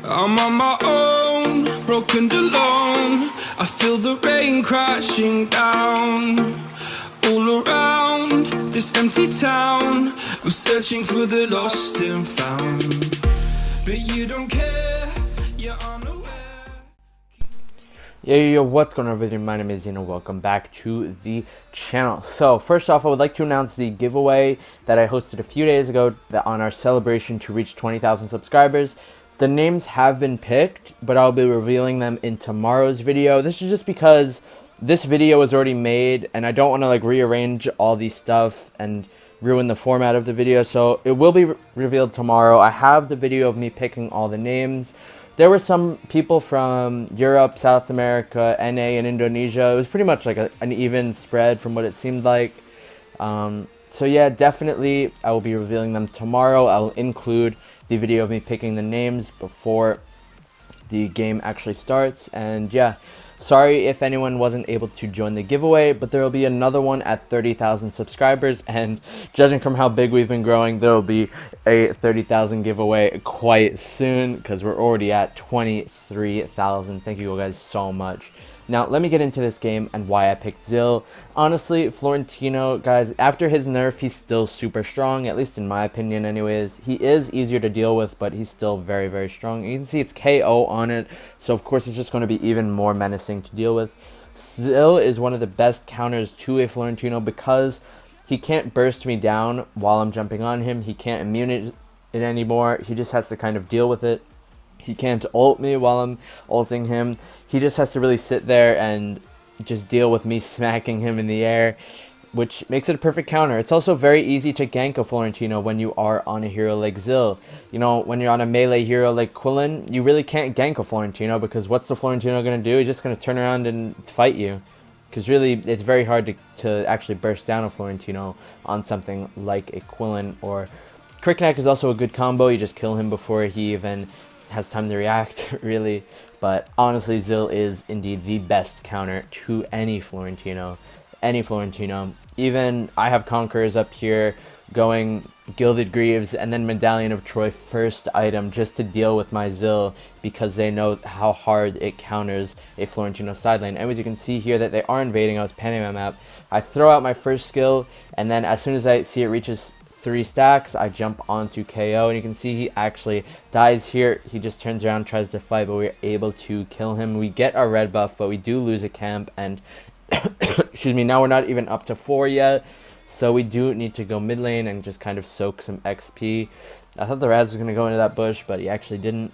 I'm on my own, broken and alone. I feel the rain crashing down all around this empty town. I'm searching for the lost and found, but you don't care, you're unaware. Yo, what's going on everybody? My name is Zino. Welcome back to the channel. So first off, I would like to announce the giveaway that I hosted a few days ago on our celebration to reach 20,000 subscribers. The names have been picked, but I'll be revealing them in tomorrow's video. This is just because this video was already made and I don't want to like rearrange all these stuff and ruin the format of the video. So it will be revealed tomorrow. I have the video of me picking all the names. There were some people from Europe, South America, NA, and Indonesia. It was pretty much like an even spread from what it seemed like. So yeah, definitely I will be revealing them tomorrow. I will include the video of me picking the names before the game actually starts. And yeah, sorry if anyone wasn't able to join the giveaway, but there will be another one at 30,000 subscribers. And judging from how big we've been growing, there will be a 30,000 giveaway quite soon because we're already at 23,000. Thank you guys so much. Now, let me get into this game and why I picked Zill. Honestly, Florentino, guys, after his nerf, he's still super strong, at least in my opinion anyways. He is easier to deal with, but he's still very, very strong. You can see it's KO on it, so of course it's just going to be even more menacing to deal with. Zill is one of the best counters to a Florentino because he can't burst me down while I'm jumping on him. He can't immune it anymore. He just has to kind of deal with it. He can't ult me while I'm ulting him. He just has to really sit there and just deal with me smacking him in the air, which makes it a perfect counter. It's also very easy to gank a Florentino when you are on a hero like Zill. You know, when you're on a melee hero like Quillen, you really can't gank a Florentino because what's the Florentino going to do? He's just going to turn around and fight you. Because really, it's very hard to actually burst down a Florentino on something like a Quillen. Or Crickneck is also a good combo. You just kill him before he even has time to react, really. But honestly, Zill is indeed the best counter to any Florentino. Even I have Conquerors up here going Gilded Greaves and then Medallion of Troy first item just to deal with my Zill because they know how hard it counters a Florentino side lane. And as you can see here that they are invading, I was panning my map. I throw out my first skill, and then as soon as I see it reaches 3 stacks, I jump onto KO, and you can see he actually dies here. He just turns around, tries to fight, but we're able to kill him. We get our red buff, but we do lose a camp, and excuse me, now we're not even up to 4 yet, so we do need to go mid lane and just kind of soak some XP. I thought the Raz was going to go into that bush, but he actually didn't.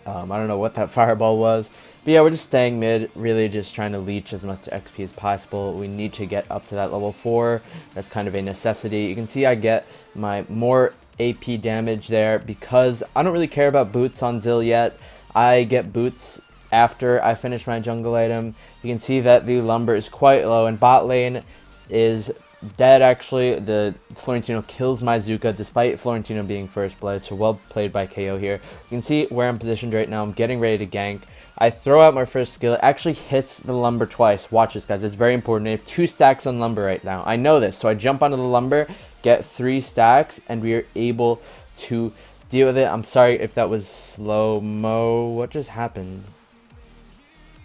I don't know what that fireball was. But yeah, we're just staying mid, really just trying to leech as much XP as possible. We need to get up to that level 4. That's kind of a necessity. You can see I get my more AP damage there because I don't really care about boots on Zill yet. I get boots after I finish my jungle item. You can see that the lumber is quite low and bot lane is dead actually. The Florentino kills my Zuka despite Florentino being first blood, so well played by KO here. You can see where I'm positioned right now. I'm getting ready to gank. I throw out my first skill. It actually hits the lumber twice. Watch this, guys. It's very important. I have 2 stacks on lumber right now. I know this, so I jump onto the lumber, get 3 stacks, and we are able to deal with it. I'm sorry if that was slow-mo. What just happened?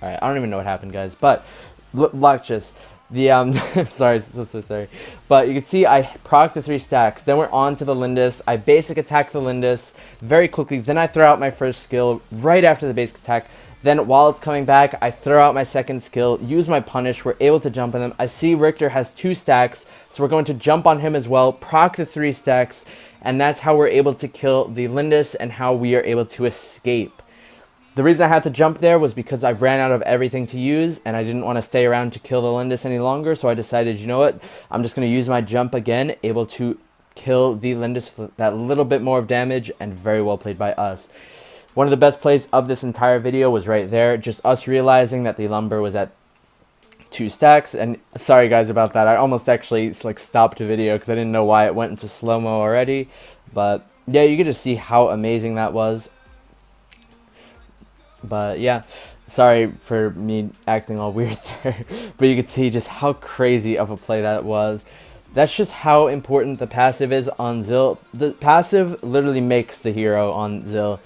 Alright, I don't even know what happened, guys, but watch this. Sorry, so sorry. But you can see I proc the 3 stacks. Then we're on to the Lindis. I basic attack the Lindis very quickly. Then I throw out my first skill right after the basic attack. Then while it's coming back, I throw out my second skill, use my punish. We're able to jump on them. I see Richter has 2 stacks, so we're going to jump on him as well, proc the 3 stacks, and that's how we're able to kill the Lindis and how we are able to escape. The reason I had to jump there was because I ran out of everything to use, and I didn't want to stay around to kill the Lindis any longer, so I decided, you know what, I'm just going to use my jump again, able to kill the Lindis for that little bit more of damage, and very well played by us. One of the best plays of this entire video was right there, just us realizing that the lumber was at 2 stacks, and sorry guys about that, I almost actually like stopped the video because I didn't know why it went into slow-mo already, but yeah, you get to see how amazing that was. But yeah, sorry for me acting all weird there, but you can see just how crazy of a play that was. That's just how important the passive is on Zill. The passive literally makes the hero on Zill.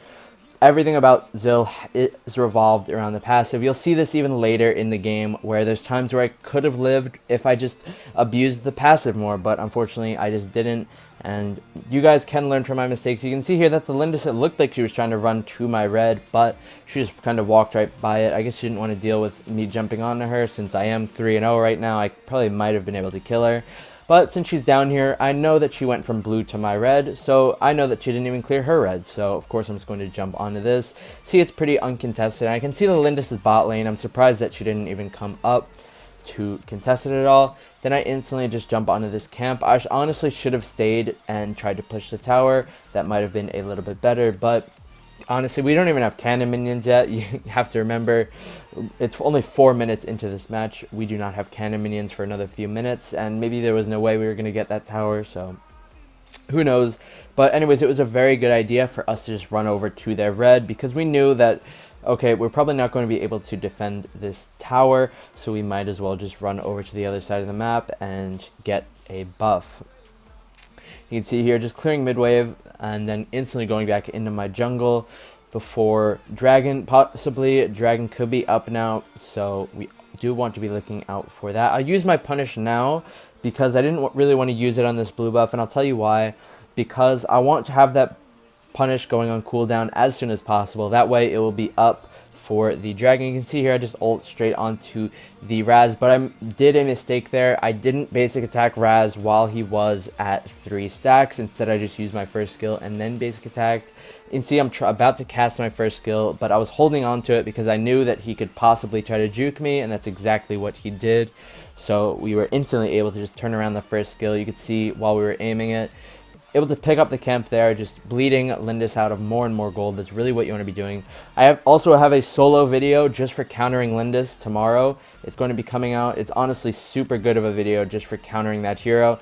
everything about Zill is revolved around the passive. You'll see this even later in the game, where there's times where I could have lived if I just abused the passive more, but unfortunately I just didn't. And you guys can learn from my mistakes. You can see here that the Lindis, it looked like she was trying to run to my red, but she just kind of walked right by it. I guess she didn't want to deal with me jumping onto her. Since I am 3-0 right now, I probably might have been able to kill her. But since she's down here, I know that she went from blue to my red, so I know that she didn't even clear her red. So of course I'm just going to jump onto this. See, it's pretty uncontested. I can see the Lindis' bot lane. I'm surprised that she didn't even come up to contest it at all. Then I instantly just jump onto this camp. I honestly should have stayed and tried to push the tower. That might have been a little bit better, but honestly, we don't even have cannon minions yet. You have to remember, it's only 4 minutes into this match. We do not have cannon minions for another few minutes, and maybe there was no way we were going to get that tower, so who knows. But anyways, it was a very good idea for us to just run over to their red, because we knew that, okay, we're probably not going to be able to defend this tower, so we might as well just run over to the other side of the map and get a buff. You can see here just clearing mid wave and then instantly going back into my jungle before Dragon. Possibly Dragon could be up now, so we do want to be looking out for that. I'll use my punish now because I didn't really want to use it on this blue buff, and I'll tell you why. Because I want to have that punish going on cooldown as soon as possible. That way it will be up for the dragon. You can see here I just ult straight onto the Raz, but I did a mistake there. I didn't basic attack Raz while he was at 3 stacks. Instead I just used my first skill and then basic attacked. You can see I'm about to cast my first skill, but I was holding on to it because I knew that he could possibly try to juke me, and that's exactly what he did. So we were instantly able to just turn around the first skill. You could see while we were aiming it, able to pick up the camp there, just bleeding Lindis out of more and more gold. That's really what you want to be doing. I also have a solo video just for countering Lindis tomorrow. It's going to be coming out. It's honestly super good of a video just for countering that hero.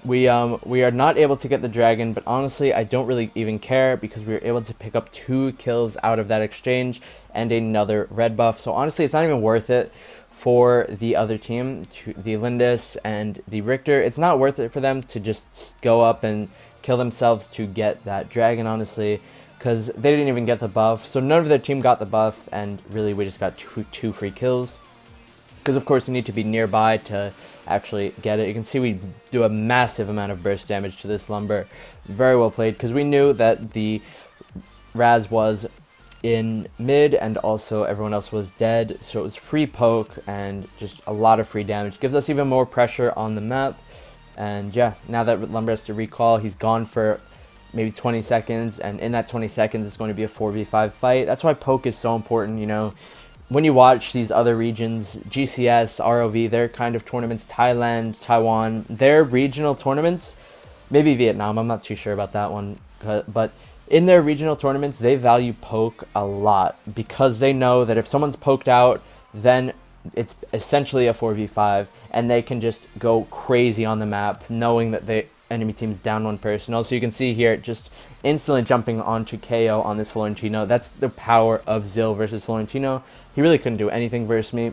We are not able to get the dragon, but honestly I don't really even care because we were able to pick up 2 kills out of that exchange and another red buff. So honestly it's not even worth it for the other team, the Lindis and the Richter. It's not worth it for them to just go up and kill themselves to get that dragon, honestly, because they didn't even get the buff. So none of their team got the buff, and really we just got two free kills. Because of course you need to be nearby to actually get it. You can see we do a massive amount of burst damage to this lumber. Very well played, because we knew that the Raz was in mid and also everyone else was dead, so it was free poke and just a lot of free damage. Gives us even more pressure on the map. And yeah, now that Lumber has to recall, he's gone for maybe 20 seconds, and in that 20 seconds it's going to be a 4v5 fight. That's why poke is so important. You know, when you watch these other regions, GCS, ROV, their kind of tournaments, Thailand, Taiwan, their regional tournaments, maybe Vietnam, I'm not too sure about that one, but in their regional tournaments, they value poke a lot because they know that if someone's poked out, then it's essentially a 4v5, and they can just go crazy on the map knowing that the enemy team's down 1 person. Also, you can see here just instantly jumping onto KO on this Florentino. That's the power of Zill versus Florentino. He really couldn't do anything versus me.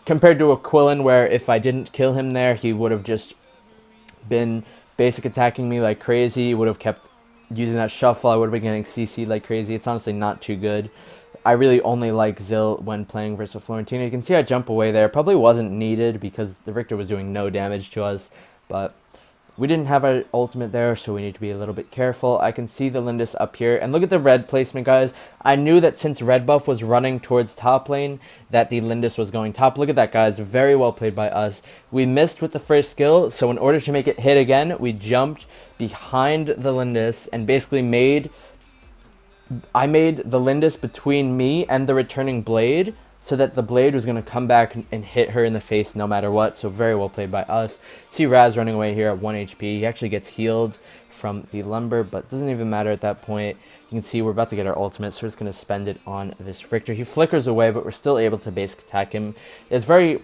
Compared to a Quillen, where if I didn't kill him there, he would have just been basic attacking me like crazy. He would have kept using that shuffle. I would have been getting CC'd like crazy. It's honestly not too good. I really only like Zill when playing versus Florentino. You can see I jump away there. Probably wasn't needed because the Richter was doing no damage to us, but we didn't have our ultimate there, so we need to be a little bit careful. I can see the Lindis up here, and look at the red placement, guys. I knew that since red buff was running towards top lane, that the Lindis was going top. Look at that, guys. Very well played by us. We missed with the first skill, so in order to make it hit again, we jumped behind the Lindis and basically I made the Lindis between me and the returning blade, so that the blade was going to come back and hit her in the face no matter what. So very well played by us. See Raz running away here at 1 HP. He actually gets healed from the lumber, but it doesn't even matter at that point. You can see we're about to get our ultimate, so we're just going to spend it on this Richter. He flickers away, but we're still able to basic attack him. It's very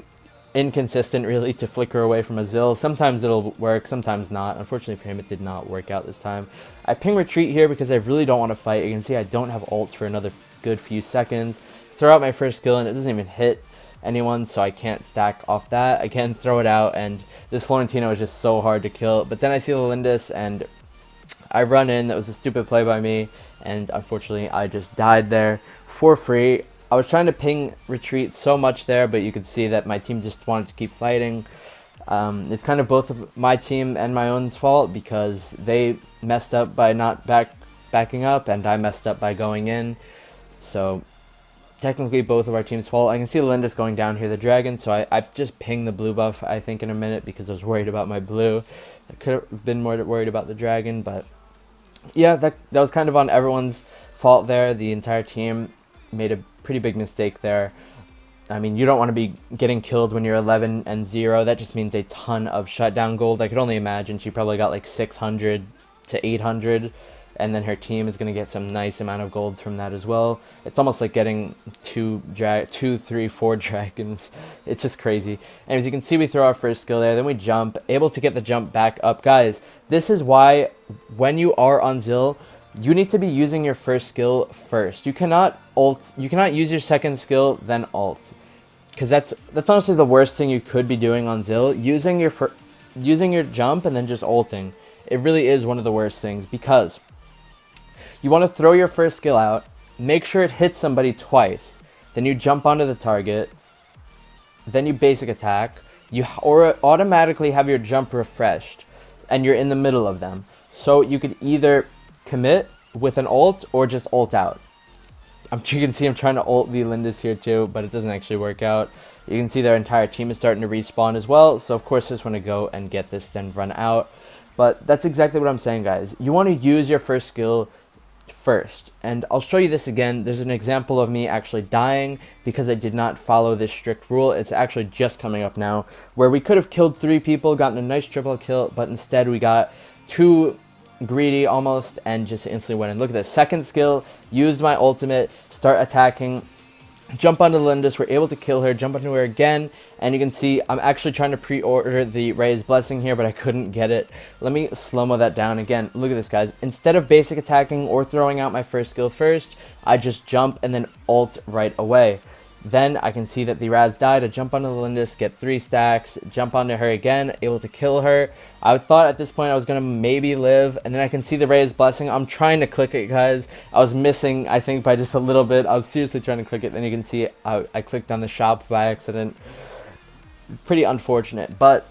inconsistent, really, to flicker away from a Zill. Sometimes it'll work, sometimes not. Unfortunately for him, it did not work out this time. I ping retreat here because I really don't want to fight. You can see I don't have ults for another good few seconds. Throw out my first skill, and it doesn't even hit anyone, so I can't stack off that. Again, throw it out, and this Florentino is just so hard to kill. But then I see the Lindis, and I run in, that was a stupid play by me, and unfortunately I just died there for free. I was trying to ping retreat so much there, but you could see that my team just wanted to keep fighting. It's kind of both of my team and my own's fault, because they messed up by not backing up, and I messed up by going in. So technically both of our team's fault. I can see Lindis going down here, the dragon, so I just pinged the blue buff, I think, in a minute, because I was worried about my blue. I could have been more worried about the dragon, but yeah, that was kind of on everyone's fault there. The entire team made a pretty big mistake there. I mean, you don't want to be getting killed when you're 11-0. That just means a ton of shutdown gold. I could only imagine she probably got like 600 to 800, and then her team is going to get some nice amount of gold from that as well. It's almost like getting 2, 3, 4 dragons. It's just crazy. And as you can see, we throw our first skill there, then we jump, able to get the jump back up. Guys, this is why when you are on Zill, you need to be using your first skill first. You cannot use your second skill then ult, because that's honestly the worst thing you could be doing on Zill. Using your jump and then just ulting. It really is one of the worst things, because you want to throw your first skill out, make sure it hits somebody twice, then you jump onto the target, then you basic attack, or automatically have your jump refreshed, and you're in the middle of them. So you could either commit with an ult or just ult out. You can see I'm trying to ult the Lindis here too, but it doesn't actually work out. You can see their entire team is starting to respawn as well, so of course I just want to go and get this, then run out. But that's exactly what I'm saying, guys. You want to use your first skill first, and I'll show you this again. There's an example of me actually dying because I did not follow this strict rule. It's actually just coming up now, where we could have killed 3 people, gotten a nice triple kill, but instead we got 2 greedy almost and just instantly went in. Look at this second skill, used my ultimate, start attacking, jump onto Lindis, we're able to kill her, jump onto her again, and you can see I'm actually trying to pre-order the Raised Blessing here, but I couldn't get it. Let me slow-mo that down again. Look at this, guys. Instead of basic attacking or throwing out my first skill first, I just jump and then ult right away. Then I can see that the Raz died. I jump onto the Lindis, get 3 stacks, jump onto her again, able to kill her. I thought at this point I was going to maybe live, and then I can see the Raised Blessing. I'm trying to click it, guys. I was missing, I think, by just a little bit. I was seriously trying to click it. Then you can see I clicked on the shop by accident. Pretty unfortunate, but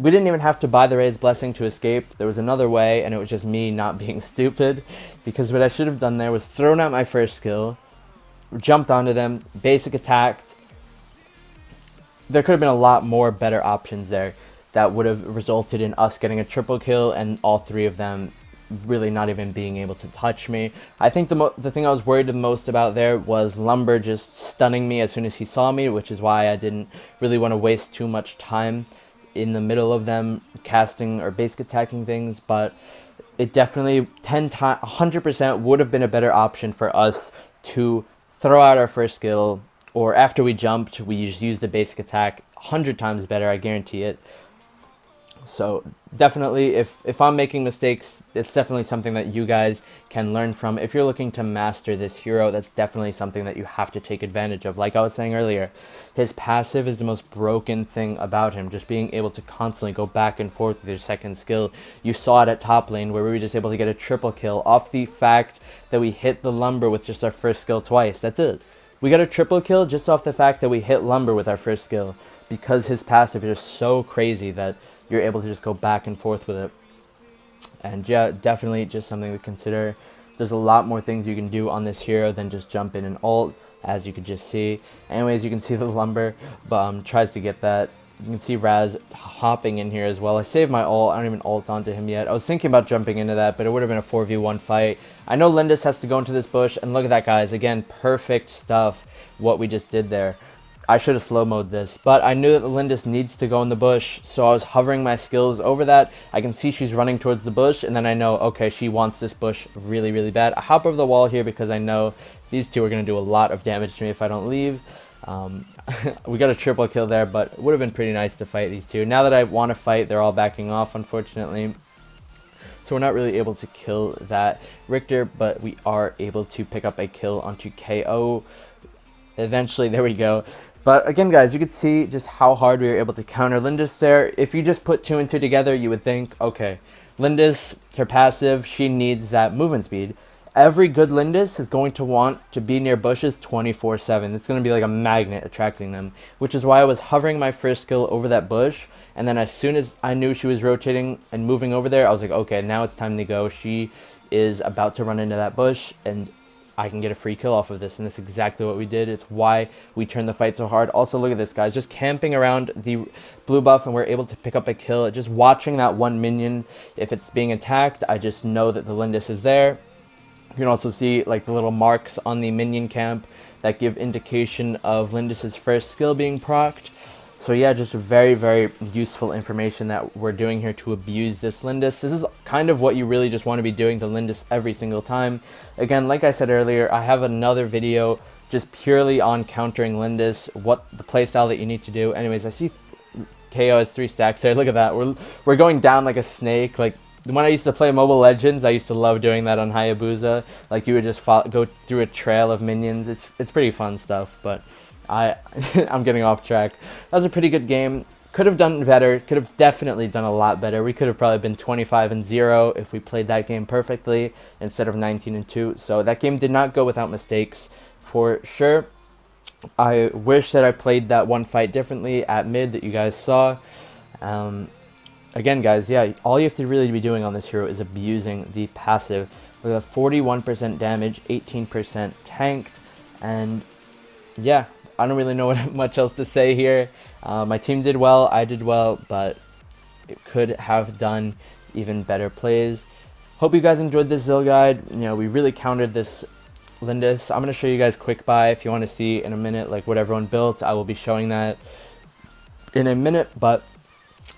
we didn't even have to buy the Raised Blessing to escape. There was another way, and it was just me not being stupid, because what I should have done there was thrown out my first skill, jumped onto them, basic attacked. There could have been a lot more better options there that would have resulted in us getting a triple kill and all 3 of them really not even being able to touch me. I think the thing I was worried the most about there was Lumber just stunning me as soon as he saw me, which is why I didn't really want to waste too much time in the middle of them casting or basic attacking things. But it definitely 100% would have been a better option for us to throw out our first skill, or after we jumped, we just used the basic attack. 100 times better, I guarantee it. So definitely, if I'm making mistakes, it's definitely something that you guys can learn from. If you're looking to master this hero, that's definitely something that you have to take advantage of. Like I was saying earlier, his passive is the most broken thing about him, just being able to constantly go back and forth with your second skill. You saw it at top lane, where we were just able to get a triple kill off the fact that we hit the Lumber with just our first skill twice. That's it. We got a triple kill just off the fact that we hit Lumber with our first skill, because his passive is just so crazy that you're able to just go back and forth with it. And yeah, definitely just something to consider. There's a lot more things you can do on this hero than just jump in and ult, as you could just see. Anyways, you can see the Lumber tries to get that. You can see Raz hopping in here as well. I saved my ult. I don't even ult onto him yet. I was thinking about jumping into that, but it would have been a 4v1 fight. I know Lindis has to go into this bush, and look at that, guys. Again, perfect stuff, what we just did there. I should have slow-mode this, but I knew that the Lindis needs to go in the bush, so I was hovering my skills over that. I can see she's running towards the bush, and then I know, okay, she wants this bush really, really bad. I hop over the wall here because I know these 2 are going to do a lot of damage to me if I don't leave. We got a triple kill there, but it would have been pretty nice to fight these 2. Now that I want to fight, they're all backing off, unfortunately. So we're not really able to kill that Richter, but we are able to pick up a kill onto KO. Eventually, there we go. But again, guys, you could see just how hard we were able to counter Lindis there. If you just put 2 and 2 together, you would think, okay, Lindis, her passive, she needs that movement speed. Every good Lindis is going to want to be near bushes 24/7. It's going to be like a magnet attracting them, which is why I was hovering my first skill over that bush, and then as soon as I knew she was rotating and moving over there, I was like, okay, now it's time to go. She is about to run into that bush, and I can get a free kill off of this, and that's exactly what we did. It's why we turned the fight so hard. Also, look at this, guys. Just camping around the blue buff, and we're able to pick up a kill. Just watching that one minion, if it's being attacked, I just know that the Lindis is there. You can also see like the little marks on the minion camp that give indication of Lindis's first skill being procced. So yeah, just very, very useful information that we're doing here to abuse this Lindis. This is kind of what you really just want to be doing to Lindis every single time. Again, like I said earlier, I have another video just purely on countering Lindis, what the playstyle that you need to do. Anyways, I see KO has 3 stacks there. Look at that. We're going down like a snake. Like when I used to play Mobile Legends, I used to love doing that on Hayabusa. Like you would just go through a trail of minions. It's pretty fun stuff, but I'm getting off track. That was a pretty good game. Could have done better. Could have definitely done a lot better. We could have probably been 25-0 if we played that game perfectly instead of 19-2. So that game did not go without mistakes for sure. I wish that I played that one fight differently at mid that you guys saw. Again, guys, yeah, all you have to really be doing on this hero is abusing the passive. We have 41% damage, 18% tanked, and yeah, I don't really know what much else to say here. My team did well, I did well, but it could have done even better plays. Hope you guys enjoyed this Zill guide. You know, we really countered this Lindis. I'm going to show you guys quick buy if you want to see in a minute like what everyone built. I will be showing that in a minute, but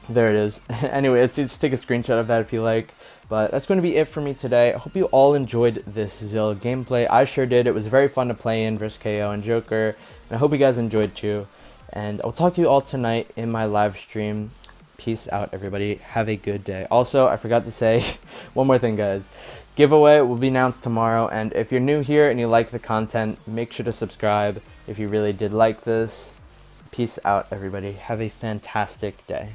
there it is. Anyway, let's just take a screenshot of that if you like. But that's going to be it for me today. I hope you all enjoyed this Zill gameplay. I sure did. It was very fun to play in versus KO and Joker. And I hope you guys enjoyed too. And I'll talk to you all tonight in my live stream. Peace out, everybody. Have a good day. Also, I forgot to say one more thing, guys. Giveaway will be announced tomorrow. And if you're new here and you like the content, make sure to subscribe if you really did like this. Peace out, everybody. Have a fantastic day.